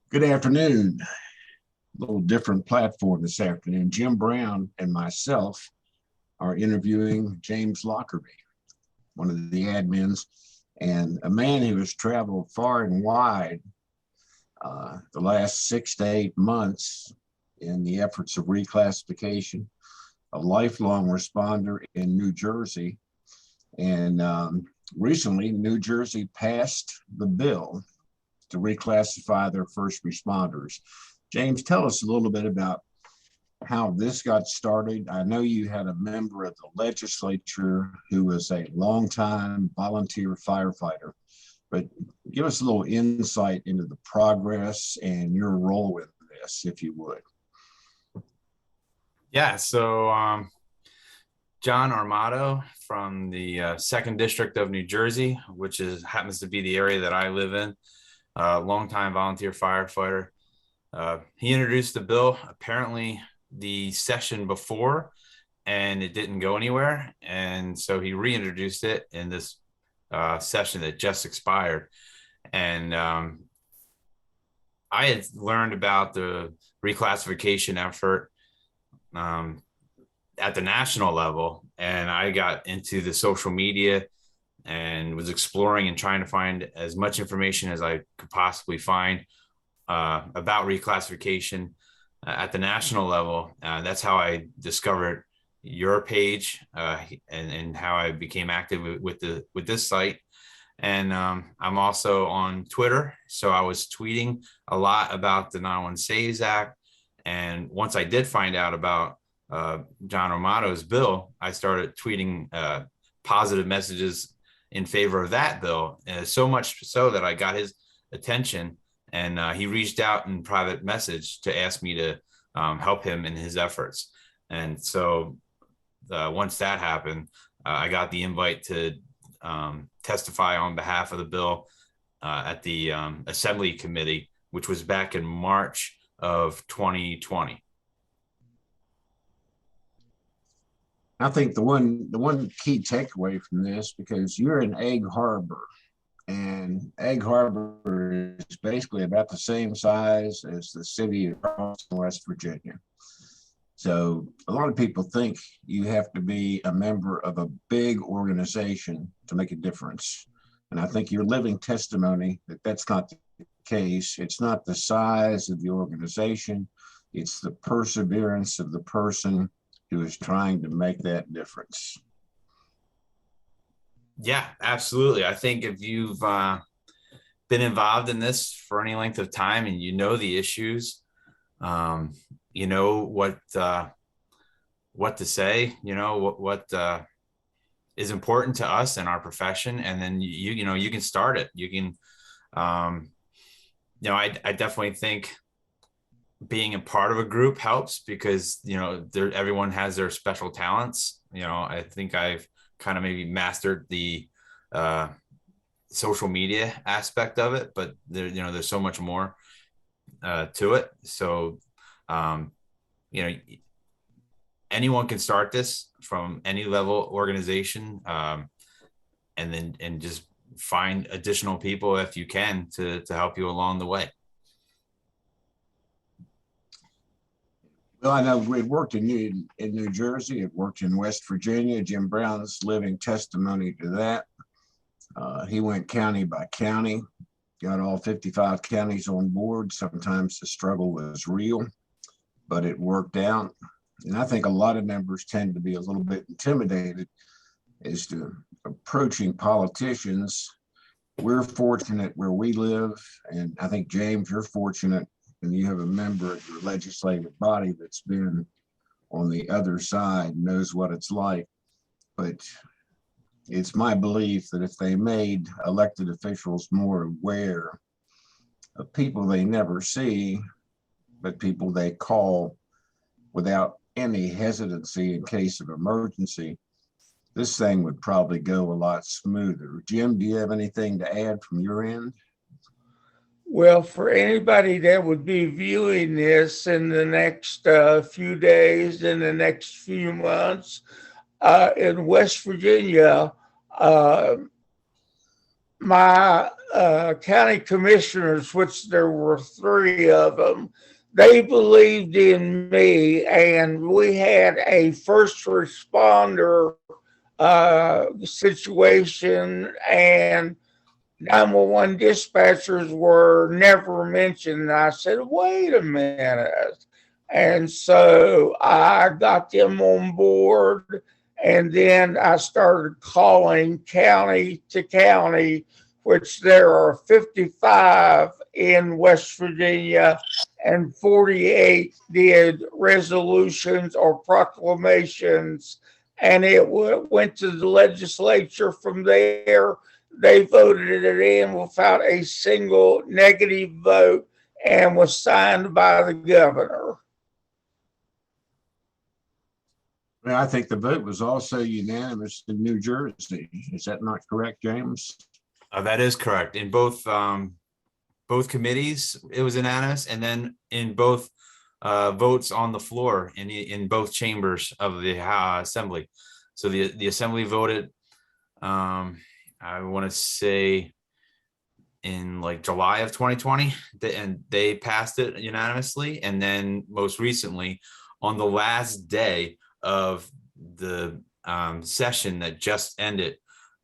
Good afternoon. A little different platform this afternoon. Jim Brown and myself are interviewing James Lockerbie, one of the admins, and a man who has traveled far and wide the last 6 to 8 months in the efforts of reclassification, a lifelong responder in New Jersey. And recently, New Jersey passed the bill to reclassify their first responders. James, tell us a little bit about how this got started. I know you had a member of the legislature who was a longtime volunteer firefighter, but give us a little insight into the progress and your role in this, if you would. Yeah, so John Armato from the Second District of New Jersey, which happens to be the area that I live in, longtime volunteer firefighter. He introduced the bill apparently the session before, and it didn't go anywhere. And so he reintroduced it in this session that just expired. And I had learned about the reclassification effort at the national level, and I got into the social media and was exploring and trying to find as much information as I could possibly find about reclassification at the national level. That's how I discovered your page and how I became active with this site. And I'm also on Twitter, so I was tweeting a lot about the 911 Saves Act. And once I did find out about John Armato's bill, I started tweeting positive messages in favor of that bill, so much so that I got his attention, and he reached out in private message to ask me to help him in his efforts. And so once that happened, I got the invite to testify on behalf of the bill at the Assembly Committee, which was back in March of 2020. I think the one key takeaway from this, because you're in Egg Harbor, and Egg Harbor is basically about the same size as the city of Charleston, West Virginia. So a lot of people think you have to be a member of a big organization to make a difference. And I think you're living testimony that that's not the case. It's not the size of the organization, it's the perseverance of the person who is trying to make that difference. Yeah, absolutely. I think if you've been involved in this for any length of time and you know the issues, you know what to say, you know what is important to us in our profession, and then you can start it. You can, I definitely think being a part of a group helps, because everyone has their special talents. I think I've kind of maybe mastered the social media aspect of it, but there's so much more to it. So anyone can start this from any level organization, and just find additional people if you can to help you along the way. Well, I know it worked in New Jersey. It worked in West Virginia. Jim Brown's living testimony to that. He went county by county, got all 55 counties on board. Sometimes the struggle was real, but it worked out. And I think a lot of members tend to be a little bit intimidated as to approaching politicians. We're fortunate where we live, and I think, James, you're fortunate, and you have a member of your legislative body that's been on the other side, knows what it's like. But it's my belief that if they made elected officials more aware of people they never see, but people they call without any hesitancy in case of emergency, this thing would probably go a lot smoother. Jim, do you have anything to add from your end? Well, for anybody that would be viewing this in the next few days, in the next few months, in West Virginia, my county commissioners, which there were three of them, they believed in me, and we had a first responder situation, and 911 dispatchers were never mentioned. And I said, wait a minute. And so I got them on board. And then I started calling county to county, which there are 55 in West Virginia, and 48 did resolutions or proclamations. And it went to the legislature from there. They voted it in without a single negative vote and was signed by the governor. Well, I think the vote was also unanimous in New Jersey. Is that not correct, James? That is correct. In both committees, it was unanimous, and then in both votes on the floor in both chambers of the assembly. So the assembly voted, I want to say in like July of 2020, and they passed it unanimously. And then most recently, on the last day of the session that just ended,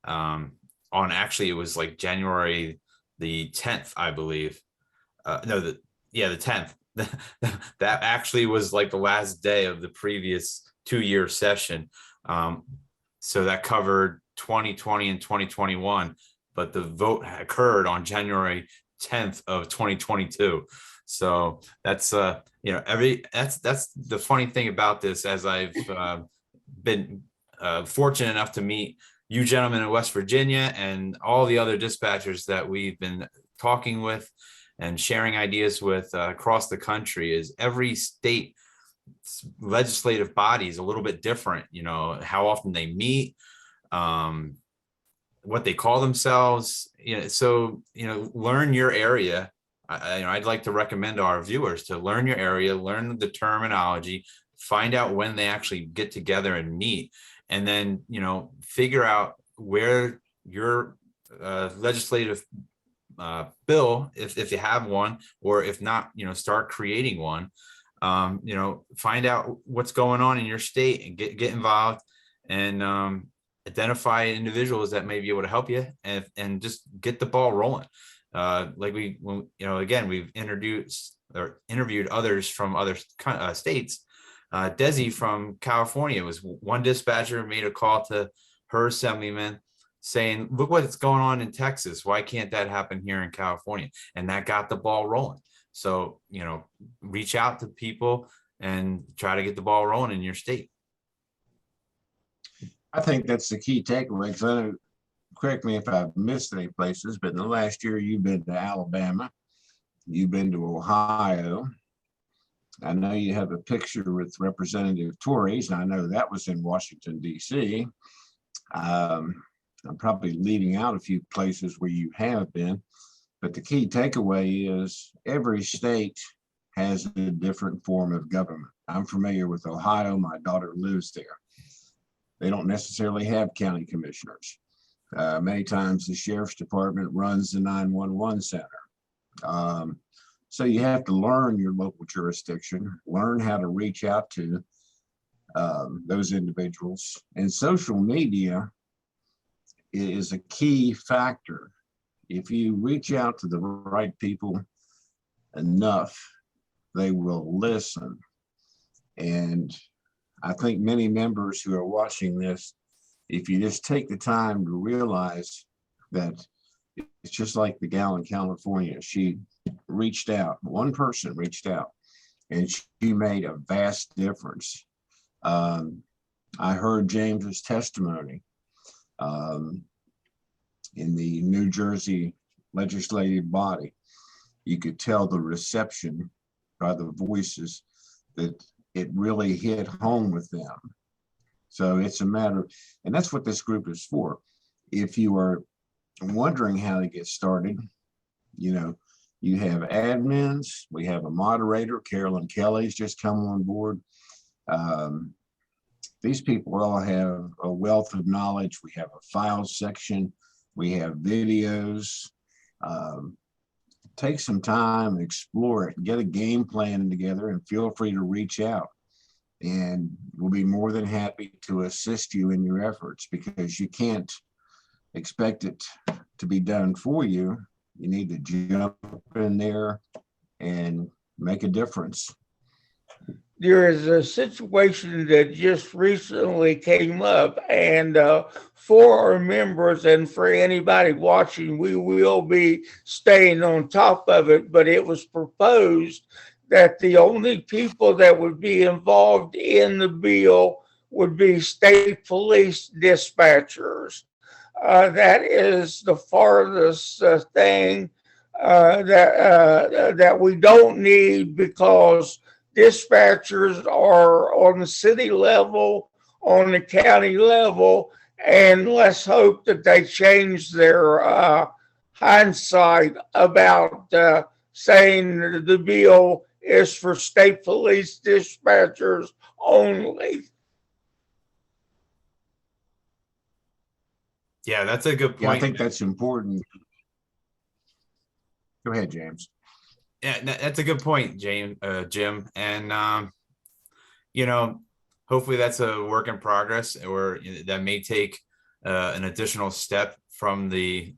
actually it was like January the 10th, I believe. The 10th. That actually was like the last day of the previous 2-year session. So that covered 2020 and 2021, but the vote occurred on January 10th of 2022. So that's that's the funny thing about this, as I've been fortunate enough to meet you gentlemen in West Virginia and all the other dispatchers that we've been talking with and sharing ideas with across the country. Is every state legislative body is a little bit different, how often they meet, what they call themselves, so learn your area. I'd like to recommend to our viewers to learn your area, learn the terminology, find out when they actually get together and meet, and then figure out where your legislative bill, if you have one, or if not, start creating one. Find out what's going on in your state and get involved, and identify individuals that may be able to help you, and just get the ball rolling. We've introduced or interviewed others from other states. Desi from California was one dispatcher, made a call to her assemblyman saying, look what's going on in Texas. Why can't that happen here in California? And that got the ball rolling. So, reach out to people and try to get the ball rolling in your state. I think that's the key takeaway, because I know, correct me if I've missed any places, but in the last year you've been to Alabama, you've been to Ohio. I know you have a picture with Representative Tories, and I know that was in Washington, D.C. I'm probably leaving out a few places where you have been, but the key takeaway is every state has a different form of government. I'm familiar with Ohio. My daughter lives there. They don't necessarily have county commissioners. Many times the sheriff's department runs the 911 center. So you have to learn your local jurisdiction, learn how to reach out to those individuals. And social media is a key factor. If you reach out to the right people enough, they will listen. And I think many members who are watching this, if you just take the time to realize that it's just like the gal in California, she reached out, one person reached out, and she made a vast difference. I heard James's testimony in the New Jersey legislative body. You could tell the reception by the voices that it really hit home with them. So it's a matter, and that's what this group is for. If you are wondering how to get started, you have admins, we have a moderator, Carolyn Kelly's just come on board. These people all have a wealth of knowledge. We have a files section We have videos. Take some time, explore it, get a game plan together, and feel free to reach out. And we'll be more than happy to assist you in your efforts, because you can't expect it to be done for you. You need to jump in there and make a difference. There is a situation that just recently came up, and for our members and for anybody watching, we will be staying on top of it. But it was proposed that the only people that would be involved in the bill would be state police dispatchers. That is the farthest thing that we don't need, because dispatchers are on the city level, on the county level, and let's hope that they change their hindsight about saying the bill is for state police dispatchers only. Yeah, that's a good point. Yeah, I think that's important. Go ahead, James. Yeah, that's a good point, Jim. And you know, hopefully that's a work in progress, or that may take an additional step from the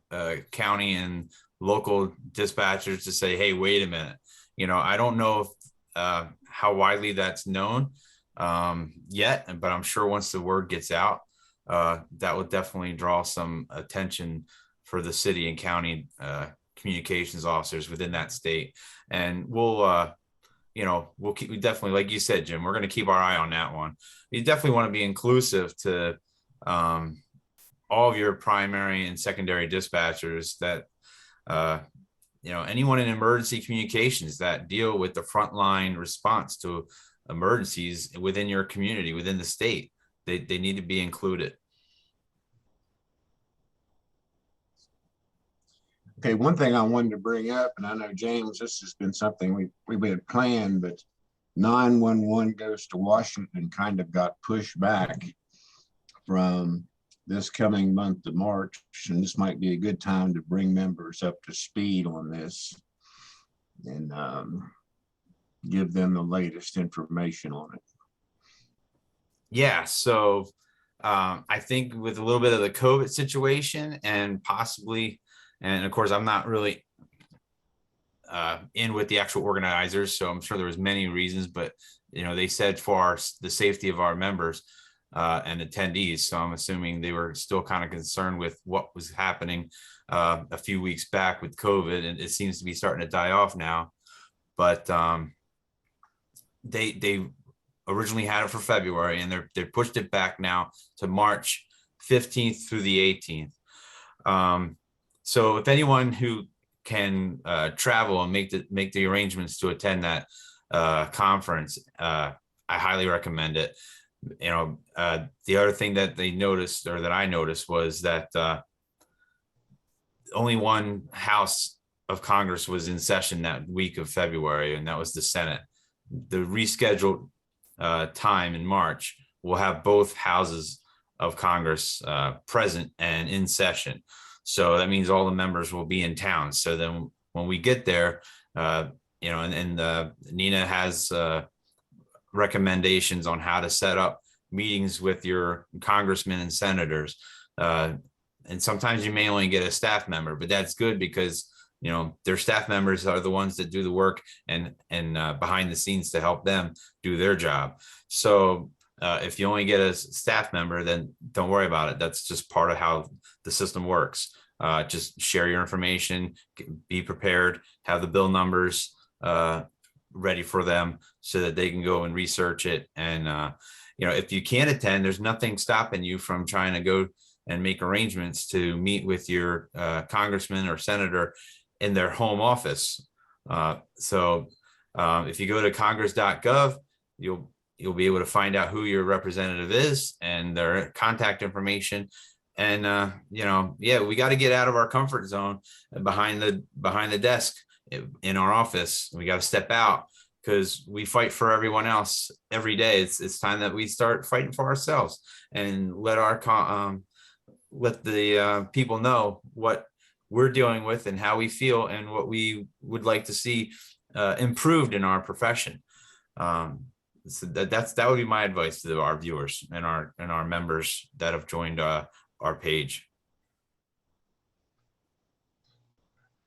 county and local dispatchers to say, hey, wait a minute. I don't know if how widely that's known yet, but I'm sure once the word gets out, that will definitely draw some attention for the city and county communications officers within that state. And we'll keep, definitely, like you said, Jim, we're going to keep our eye on that one. You definitely want to be inclusive to all of your primary and secondary dispatchers, that anyone in emergency communications that deal with the frontline response to emergencies within your community, within the state. They need to be included. Okay, one thing I wanted to bring up, and I know, James, this has been something we had planned, but 911 goes to Washington kind of got pushed back from this coming month of March, and this might be a good time to bring members up to speed on this and give them the latest information on it. Yeah, so I think with a little bit of the COVID situation, and possibly, and of course, I'm not really in with the actual organizers, so I'm sure there was many reasons, but they said for the safety of our members and attendees, so I'm assuming they were still kind of concerned with what was happening a few weeks back with COVID, and it seems to be starting to die off now. But they originally had it for February, and they pushed it back now to March 15th through the 18th. So if anyone who can travel and make the arrangements to attend that conference, I highly recommend it. The other thing that they noticed, or that I noticed, was that only one house of Congress was in session that week of February, and that was the Senate. The rescheduled time in March will have both houses of Congress present and in session. So that means all the members will be in town. So then when we get there, Nina has recommendations on how to set up meetings with your congressmen and senators. And sometimes you may only get a staff member, but that's good, because their staff members are the ones that do the work and behind the scenes to help them do their job. So if you only get a staff member, then don't worry about it. That's just part of how the system works. Just share your information, be prepared, have the bill numbers ready for them so that they can go and research it. And, if you can't attend, there's nothing stopping you from trying to go and make arrangements to meet with your congressman or senator in their home office. So if you go to congress.gov, you'll be able to find out who your representative is and their contact information. And we got to get out of our comfort zone behind the desk in our office. We got to step out, because we fight for everyone else every day. It's time that we start fighting for ourselves and let let the people know what we're dealing with and how we feel and what we would like to see improved in our profession. So that would be my advice to our viewers and our members that have joined our page.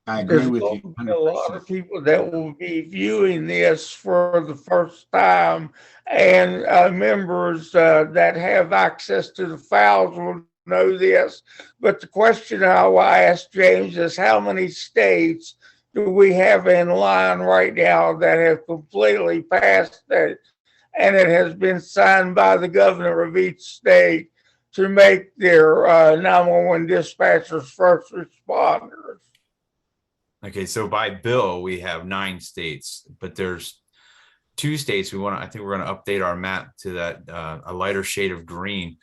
I agree There's with going you. to be a lot of people that will be viewing this for the first time, and members that have access to the files will know this. But the question I will ask James is, how many states do we have in line right now that have completely passed that, and it has been signed by the governor of each state to make their 911 dispatchers first responders? Okay, so by bill, we have 9 states, but there's 2 states I think we're going to update our map to that a lighter shade of green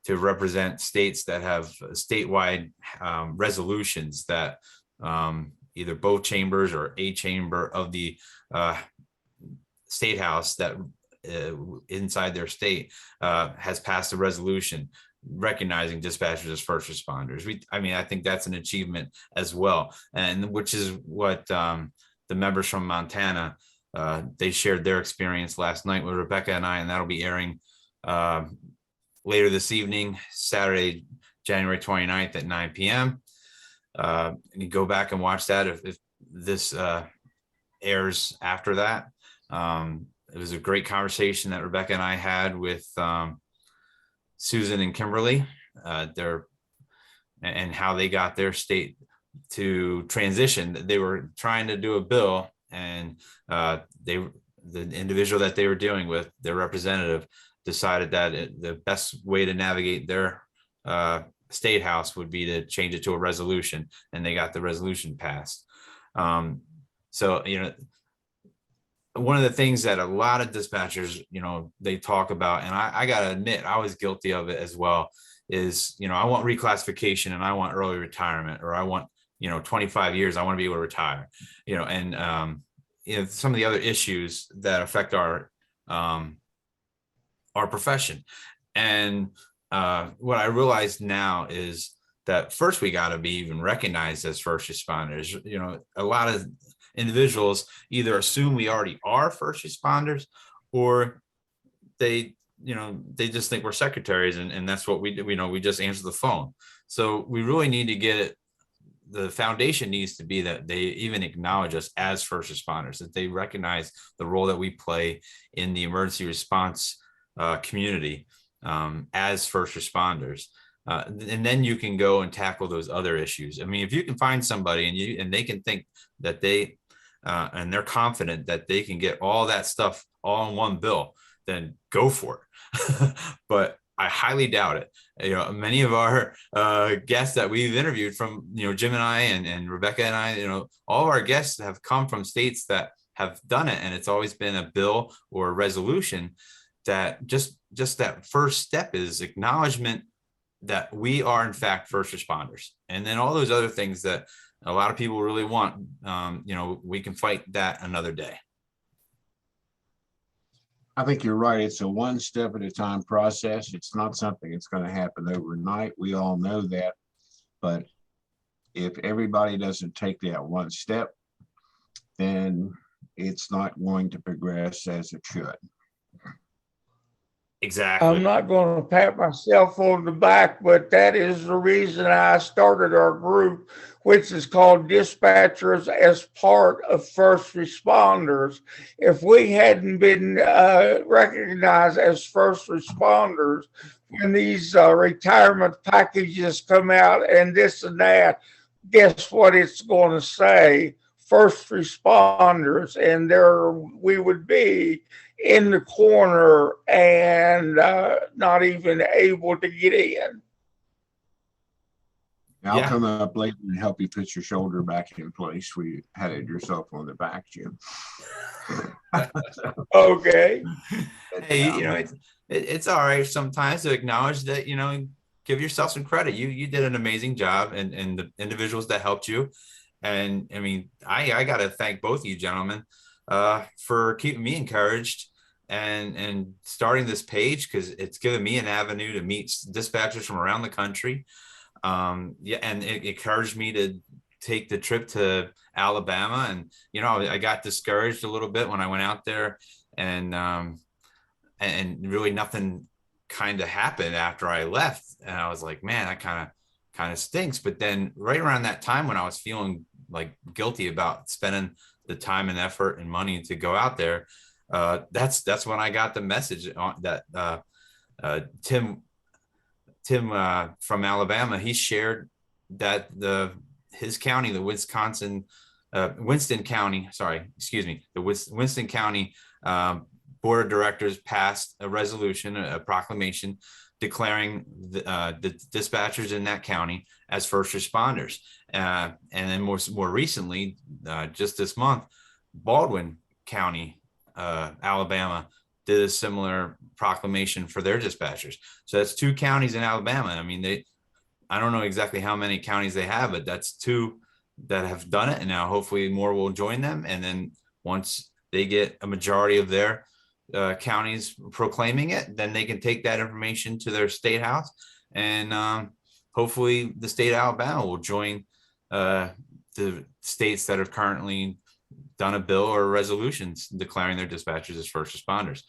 to represent states that have statewide resolutions that either both chambers or a chamber of the state house that inside their state has passed a resolution recognizing dispatchers as first responders. I think that's an achievement as well, and which is what the members from Montana, they shared their experience last night with Rebecca and I, and that'll be airing later this evening, Saturday, January 29th at 9 p.m. You go back and watch that if this airs after that. It was a great conversation that Rebecca and I had with Susan and Kimberly, and how they got their state to transition. They were trying to do a bill, and the individual that they were dealing with, their representative, decided that the best way to navigate their state house would be to change it to a resolution, and they got the resolution passed. So, one of the things that a lot of dispatchers, they talk about, and I got to admit, I was guilty of it as well, is, I want reclassification and I want early retirement, or I want, 25 years, I want to be able to retire, and, some of the other issues that affect our profession. And what I realize now is that first we got to be even recognized as first responders. A lot of individuals either assume we already are first responders, or they just think we're secretaries, and that's what we do. We just answer the phone. So we really need to get it. The foundation needs to be that they even acknowledge us as first responders, that they recognize the role that we play in the emergency response community as first responders. And then you can go and tackle those other issues. I mean, if you can find somebody and they can think that they and they're confident that they can get all that stuff all in one bill, then go for it. But I highly doubt it. Many of our guests that we've interviewed from, Jim and I and Rebecca and I, all of our guests have come from states that have done it. And it's always been a bill or a resolution that just that first step is acknowledgement that we are in fact first responders. And then all those other things that a lot of people really want, we can fight that another day. I think you're right. It's a one step at a time process. It's not something that's going to happen overnight. We all know that. But if everybody doesn't take that one step, then it's not going to progress as it should. Exactly. I'm not going to pat myself on the back, but that is the reason I started our group, which is called Dispatchers as Part of First Responders. If we hadn't been recognized as first responders, when these retirement packages come out and this and that, guess what it's going to say? First responders, and there we would be in the corner and not even able to get in. I'll come up later and help you put your shoulder back in place where you had yourself on the back, Jim. Okay. Hey, it's all right sometimes to acknowledge that, give yourself some credit. You did an amazing job, and the individuals that helped you. And I mean, I got to thank both of you gentlemen for keeping me encouraged and starting this page, because it's given me an avenue to meet dispatchers from around the country. Yeah, and it encouraged me to take the trip to Alabama. And, I got discouraged a little bit when I went out there, and really nothing kind of happened after I left. And I was like, man, that kind of stinks. But then right around that time when I was feeling like guilty about spending the time and effort and money to go out there, that's when I got the message on that Tim from Alabama, he shared that his county, the Winston County, sorry, excuse me, the Winston County Board of Directors passed a resolution, a proclamation declaring the dispatchers in that county as first responders. And then more recently, just this month, Baldwin County, Alabama, did a similar proclamation for their dispatchers. So that's 2 counties in Alabama. I mean, I don't know exactly how many counties they have, but that's 2 that have done it. And now hopefully more will join them. And then once they get a majority of their counties proclaiming it, then they can take that information to their state house. And hopefully the state of Alabama will join the states that have currently done a bill or resolutions declaring their dispatchers as first responders.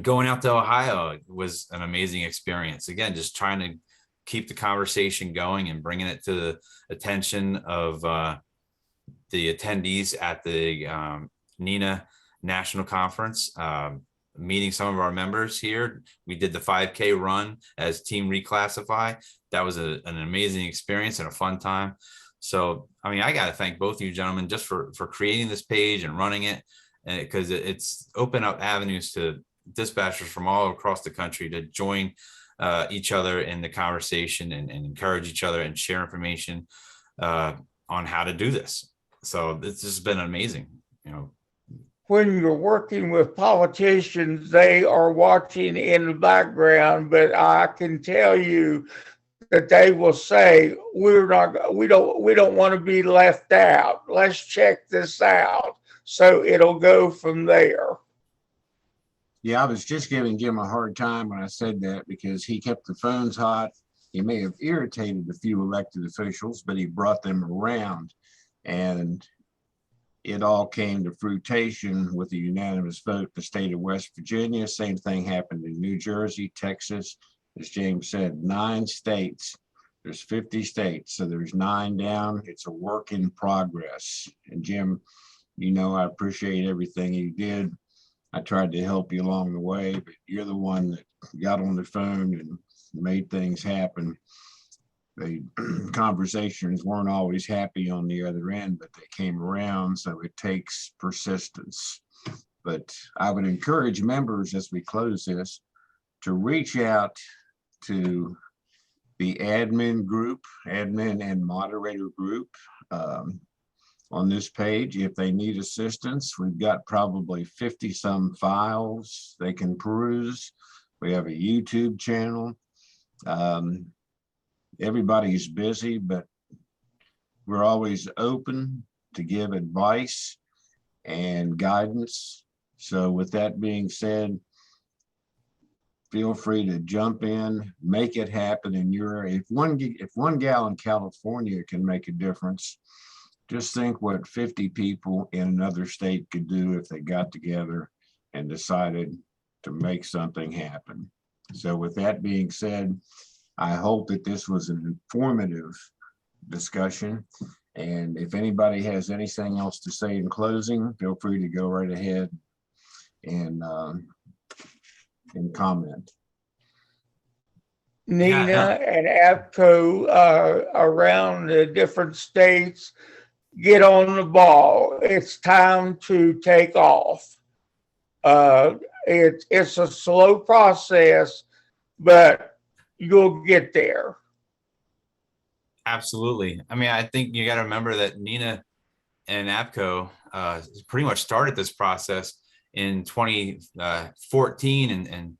Going out to Ohio was an amazing experience. Again, just trying to keep the conversation going and bringing it to the attention of the attendees at the NENA National Conference, meeting some of our members here. We did the 5K run as Team Reclassify. That was an amazing experience and a fun time. So, I mean, I got to thank both of you gentlemen just for creating this page and running it, because it's opened up avenues to dispatchers from all across the country to join each other in the conversation and encourage each other and share information on how to do this. So it's just been amazing. When you're working with politicians, they are watching in the background, but I can tell you that they will say, we don't want to be left out. Let's check this out. So it'll go from there. Yeah, I was just giving Jim a hard time when I said that, because he kept the phones hot. He may have irritated a few elected officials, but he brought them around, and it all came to fruition with a unanimous vote. The state of West Virginia, same thing happened in New Jersey, Texas. As James said, 9 states. There's 50 states, so there's 9 down. It's a work in progress. And Jim, I appreciate everything you did. I tried to help you along the way, but you're the one that got on the phone and made things happen. The conversations weren't always happy on the other end, but they came around, so it takes persistence. But I would encourage members, as we close this, to reach out to the admin and moderator group on this page. If they need assistance, we've got probably 50 some files they can peruse. We have a YouTube channel. Everybody's busy, but we're always open to give advice and guidance. So with that being said, feel free to jump in, make it happen in your area. If one gal in California can make a difference, just think what 50 people in another state could do if they got together and decided to make something happen. So with that being said, I hope that this was an informative discussion. And if anybody has anything else to say in closing, feel free to go right ahead and comment. NENA and APCO around the different states, get on the ball. It's time to take off. It's a slow process, but you'll get there. Absolutely. I mean, I think you got to remember that NENA and APCO pretty much started this process in 2014, and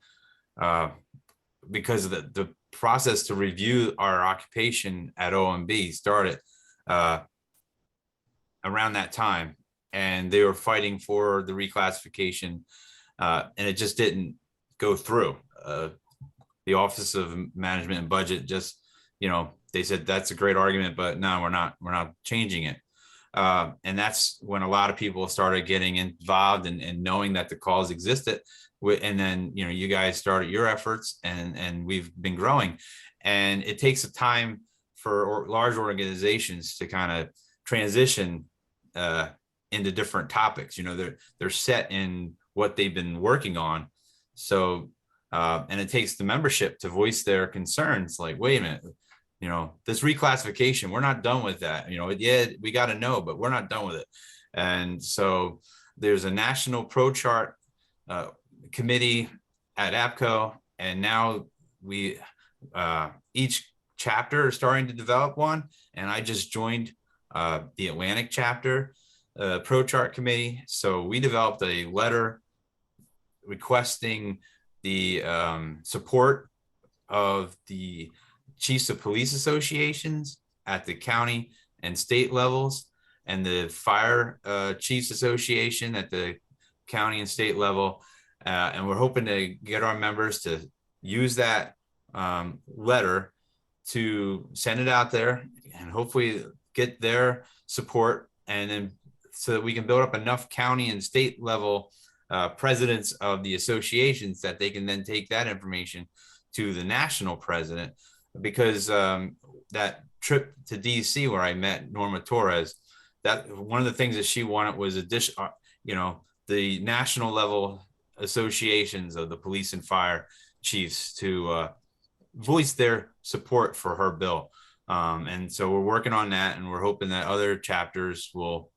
because of the process to review our occupation at OMB started around that time, and they were fighting for the reclassification, and it just didn't go through. the Office of Management and Budget just, they said that's a great argument, but no, we're not changing it. And that's when a lot of people started getting involved and knowing that the cause existed. And then, you guys started your efforts, and we've been growing. And it takes a time for large organizations to kind of transition into different topics. They're set in what they've been working on. So, and it takes the membership to voice their concerns. Like, wait a minute, this reclassification, we're not done with that. Yeah, we got to know, but we're not done with it. And so there's a national pro chart committee at APCO, and now we each chapter is starting to develop one. And I just joined the Atlantic chapter pro chart committee. So we developed a letter requesting the support of the chiefs of police associations at the county and state levels, and the fire chiefs association at the county and state level. And we're hoping to get our members to use that letter to send it out there and hopefully get their support, and then so that we can build up enough county and state level presidents of the associations that they can then take that information to the national president. Because that trip to DC where I met Norma Torres, that one of the things that she wanted was the national level associations of the police and fire chiefs to voice their support for her bill. And so we're working on that, and we're hoping that other chapters will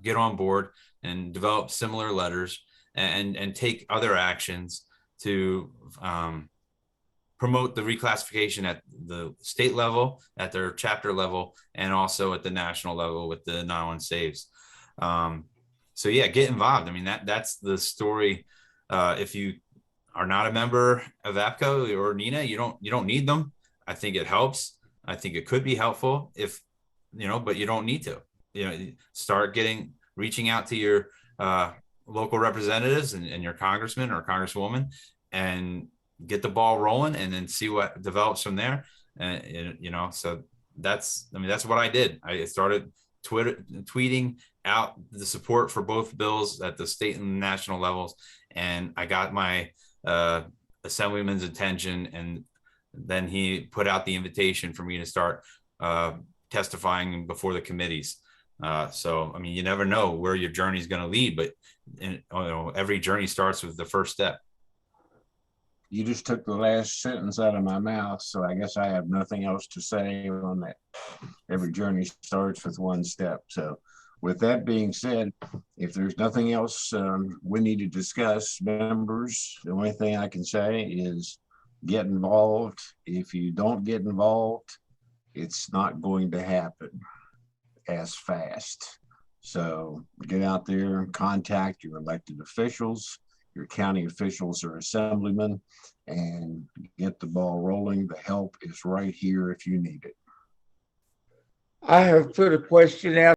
get on board and develop similar letters and take other actions to promote the reclassification at the state level, at their chapter level, and also at the national level with the 911 saves. So yeah, get involved. I mean, that's the story. If you are not a member of APCO or NINA, you don't need them. I think it helps. I think it could be helpful if, but you don't need to, start reaching out to your local representatives and your congressman or congresswoman, and get the ball rolling, and then see what develops from there. And, so that's what I did. I started tweeting out the support for both bills at the state and national levels. And I got my assemblyman's attention, and then he put out the invitation for me to start testifying before the committees. So, I mean, you never know where your journey is going to lead, but every journey starts with the first step. You just took the last sentence out of my mouth, so I guess I have nothing else to say on that. Every journey starts with one step. So with that being said, if there's nothing else we need to discuss, members, the only thing I can say is get involved. If you don't get involved, it's not going to happen as fast. So get out there and contact your elected officials, your county officials or assemblymen, and get the ball rolling. The help is right here if you need it. I have put a question out